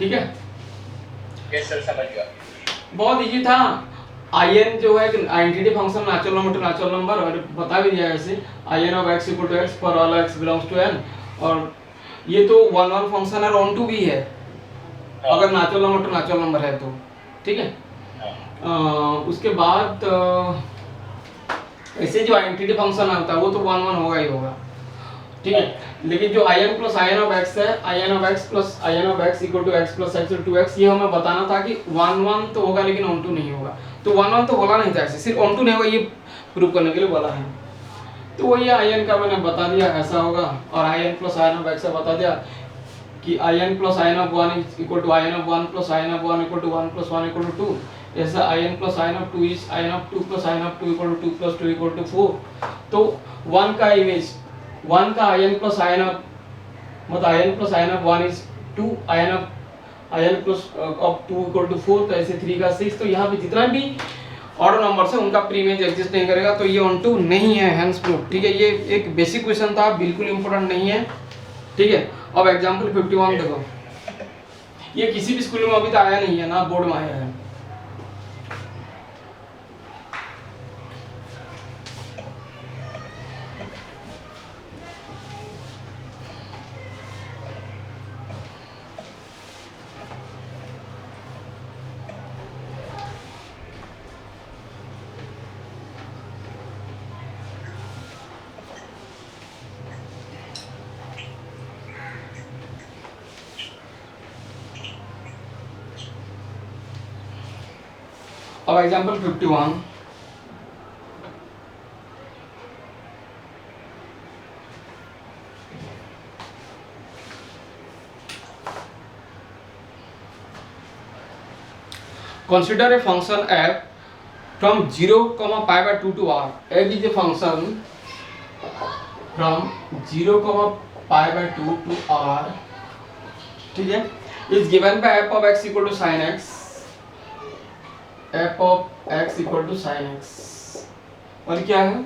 ठीक है, yes sir समझ गया। बहुत इजी था। in जो है कि identity function natural number to natural number, और बता भी दिया है ऐसे in of x equal to x for all x belongs to n, और ये तो वन वन फंक्शन है, ऑन टू भी है अगर natural number to natural number है तो, ठीक है। उसके बाद ऐसे जो आइडेंटिटी फंक्शन होता है वो तो वन वन होगा ही होगा, ठीक है। लेकिन जो in plus in of x है, in of x plus in of x equal to x plus x 2x, ये हमें बताना था कि वन वन तो होगा लेकिन ऑन टू नहीं होगा। तो वन वन तो बोला नहीं था, ऐसे सिर्फ ऑन टू नहीं होगा ये प्रूव करने के लिए बोला है। तो वही in का मैंने बता दिया ऐसा होगा, और in plus in of x बता दिया कि in plus in of 1 equal to in of 1 plus in of 1 equal to 1 plus 1 equal to 2। ऐसा in plus in of 2 is in of 2 plus in of 2 equal to 2 plus 2 equal to 4। तो 1 का image 1 का in plus in of, मतलब in plus in of 1 is 2, in plus of 2 equal to 4, तो ऐसे 3 का 6। तो यहाँ पे जितना भी ऑड नंबर्स है उनका प्रीमेज एग्जिस्ट नहीं करेगा, तो ये ऑन टू नहीं है, हेंस प्रूफ, ठीक है। ये एक बेसिक क्वेश्चन था, बिल्कुल इंपॉर्टेंट नहीं है, ठीक है। अब एग्जांपल 51 देखो, ये किसी भी स्कूल में अभी तक आया नहीं है ना, बोर्ड में आया है। अब example 51, consider a function f from 0, pi by 2 to r. f is a function from 0, pi by 2 to r, ठीक है, is given by f of x equal to sin x, f of x equal to sin x, और क्या है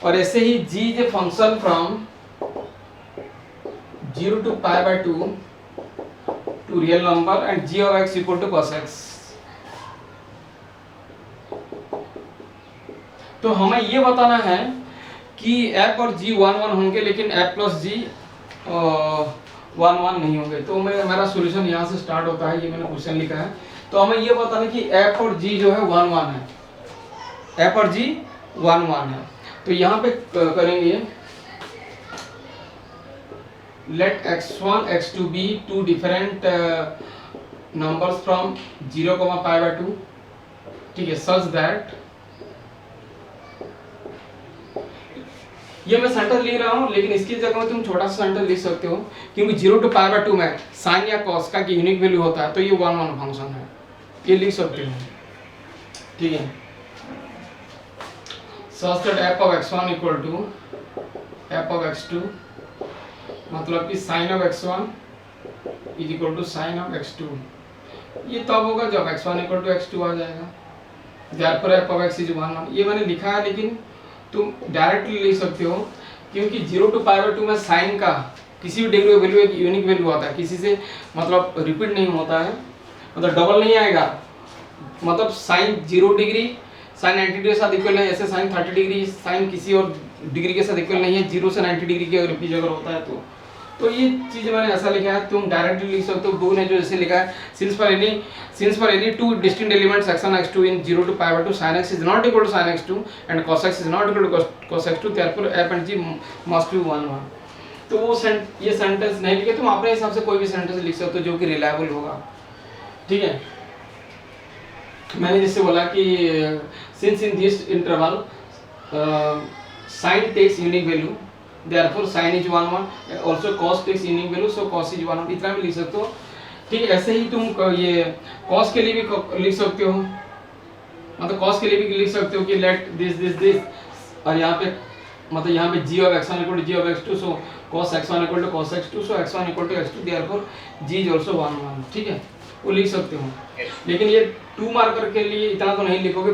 और ऐसे ही g is a function from 0 to pi by 2 to real number and g of x equal to cos x। तो हमें ये बताना है कि f और g 1 1 होंगे लेकिन f प्लस g 1 1 नहीं होंगे। तो मेरा सॉल्यूशन यहाँ से स्टार्ट होता है, ये मैंने क्वेश्चन लिखा है। तो हमें ये बताना कि f और g जो है 1 1 है, f और g 1 1 है। तो यहाँ पे करेंगे let x1 x2 be two different numbers from 0, pi by 2, ठीक है, such that, ये मैं सेंटेंस लिख रहा हूँ लेकिन इसकी जगह में तुम छोटा सा सेंटेंस लिख सकते हो, क्योंकि 0 to pi by 2 में साइन या कॉस का यूनिक वैल्यू होता है, तो ये 1 1 फंक्शन है, ये लिख सकते हो, ठीक है। such that f of x1 equal to f of x2, मतलब कि sin of x1 is equal to sin of x2। ये तब होगा जब x1 equal to x2 आ जाएगा, therefore f of x is 1 1। ये मैंने लिखा है लेकिन तुम डायरेक्टली लिख सकते हो, क्योंकि 0 to pi by 2 में साइन का किसी भी डिग्री वैल्यू एक यूनिक वैल्यू आता है, किसी से मतलब रिपीट नहीं होता है, मतलब डबल नहीं आएगा। मतलब साइन 0 डिग्री साइन 90 डिग्री के साथ इक्वल है, ऐसे साइन 30 डिग्री साइन किसी और डिग्री के साथ इक्वल नहीं है, 0 से 90 डिग्री के रिपीट अगर होता है तो ये चीज़ मैंने ऐसा लिखा है, तुम डायरेक्टली लिख सकते हो। बुक ने जो जैसे लिखा है, since for any two distinct elements x1 x2 in 0 to pi by 2 sin x is not equal to sin x2 and cos x is not equal to cos x2, therefore f and g must be 1 1। तो वो ये sentence नहीं लिखे, तुम अपने हिसाब से कोई भी सेंटेंस लिख सकते हो जो कि रिलायबल होगा, ठीक है। मैंने जैसे बोला कि since in this interval sin takes unique value, therefore sin is 1 1, also cos takes unique value, so cos is 1 1, इतना भी लिख सकते हो, ठीक है। ऐसे ही तुम ये cos के लिए भी लिख सकते हो, मतलब cos के लिए भी लिख सकते हो कि let this, और यहाँ पे मतलब यहाँ पे g of x1 equal to g of x2, so cos x1 equal to cos x2, so x1 equal to x2, therefore g is also 1 1, ठीक है, वो लिख सकते हो। लेकिन ये 2 मार्कर के लिए इतना तो नहीं लिखोगे,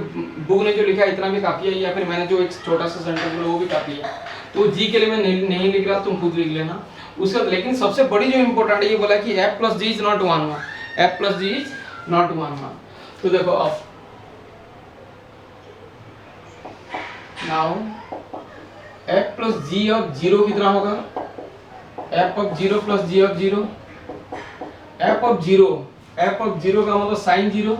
बुक ने जो लिखा है इतना भी काफ़ी है, या फिर मैंने जो एक छोटा सा सेंटेंस बोला वो भी काफ़ी है। तो जी के लिए मैं नहीं लिख रहा, तुम खुद लिख लेना। उसका लेकिन सबसे बड़ी जो इम्पोर्टेंट ये बोला कि f plus G is not 1 f plus G is not 1 तो देखो अब now f plus G of 0 कितना होगा f of 0 plus G of 0 f of 0 का मतलब साइन 0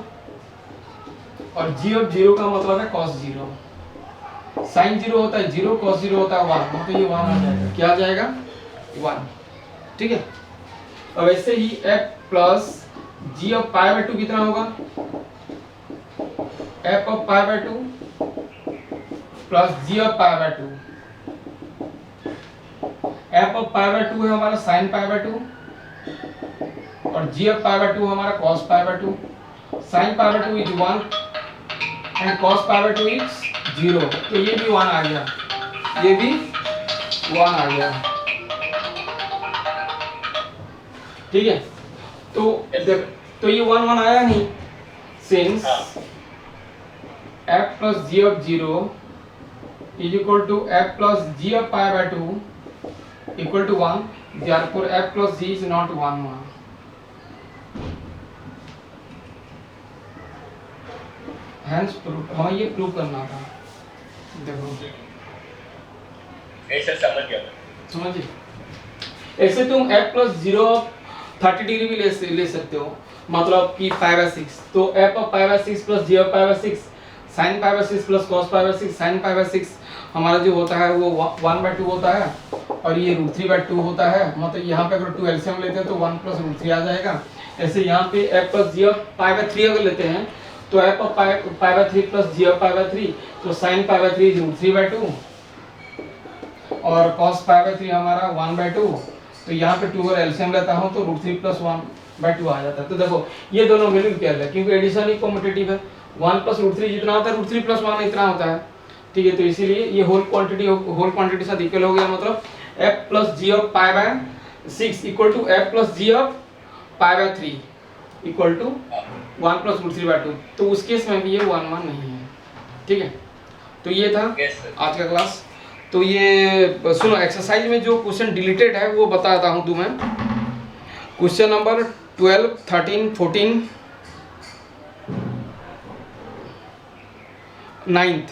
और g ऑफ 0 का मतलब है cos 0 साइन 0 होता है 0 cos 0 होता है 1 तो ये 1 आ जाएगा क्या आ जाएगा 1 ठीक है। अब ऐसे ही f plus g of pi by 2 कितना होगा f of pi by 2 plus g of pi by 2 f of pi by 2 है हमारा sin पाई बाय 2 और g ऑफ पाई बाय 2 हमारा cos pi by 2 sin pi by 2 is 1 and cos pi by 2 is 0 तो ये भी 1 आ गया ये भी 1 आ गया ठीक है। तो ये 1 1 आया नहीं since f plus g of 0 is equal to f plus g of pi by 2 equal to 1 therefore f plus g is not 1 hence proof हाँ ये प्रूव करना था देखो ऐसे समझ गया समझिए ऐसे तुम f प्लस 0 30 डिग्री भी ले सकते हो मतलब कि पाई बाय 6 तो f of pi by 6 plus g of pi by 6 sin pi by 6 plus cos pi by 6 sin pi by 6 हमारा जो होता है वो 1/2 होता है और ये √3/2 होता है मतलब यहाँ पे अगर 2 एलसीएम लेते हैं तो 1 प्लस √3 आ जाएगा। ऐसे यहाँ पे f plus g of pi by 3 अगर लेते हैं तो f of pi by 3 plus g of pi by 3 तो sin पाई बाय 3 इज √3/2 और cos पाई बाय 3 हमारा 1/2 तो यहाँ पे 2 अगर एलसीएम लेता हूँ तो √3 प्लस 1/2 आ जाता है। तो देखो ये दोनों वैल्यू क्या है क्योंकि एडिशन ही कॉम्पिटिटिव है 1 प्लस √3 जितना होता है √3 प्लस 1 इतना होता है ठीक है। तो इसीलिए ये होल क्वांटिटी साथ इक्वल हो गया मतलब f plus g of pi by 6 equal to f plus g of pi by 3 equal to 1 plus √3/2 तो उस केस में भी ये 1 1 नहीं है ठीक है। तो ये था आज का क्लास। तो ये सुनो एक्सरसाइज में जो क्वेश्चन डिलीटेड है वो बताता हूँ तुम्हें question number 12 13 14 9th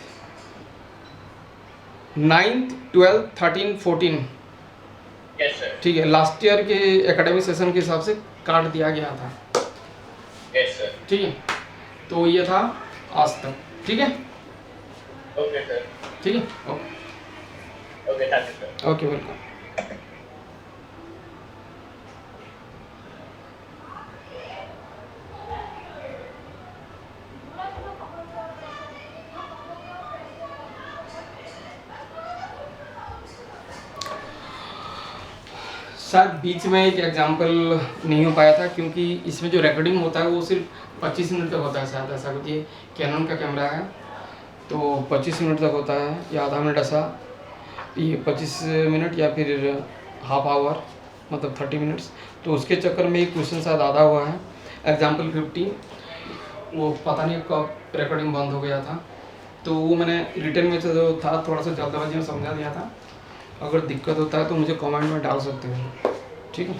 12 13 14 yes sir ठीक है लास्ट ईयर के एकेडमिक सेशन के हिसाब से काट दिया गया था यस सर ठीक है। तो ये था आज तक ठीक है ओके सर ठीक है okay thank you sir okay welcome. शायद बीच में एक एग्जांपल नहीं हो पाया था क्योंकि इसमें जो रिकॉर्डिंग होता है वो सिर्फ 25 मिनट तक होता है शायद ऐसा कुछ ये कैनन का कैमरा है तो 25 मिनट तक होता है या आधा मिनट ऐसा ये 25 मिनट या फिर हाफ आवर मतलब 30 मिनट्स तो उसके चक्कर में एक क्वेश्चन शायद आधा हुआ है एग्जाम्पल 50 वो पता नहीं कब रिकॉर्डिंग बंद हो गया था तो वो मैंने रिटर्न में जो था थोड़ा सा जल्दबाजी में समझा दिया था। अगर दिक्कत होता है तो मुझे कमेंट में डाल सकते हो ठीक है।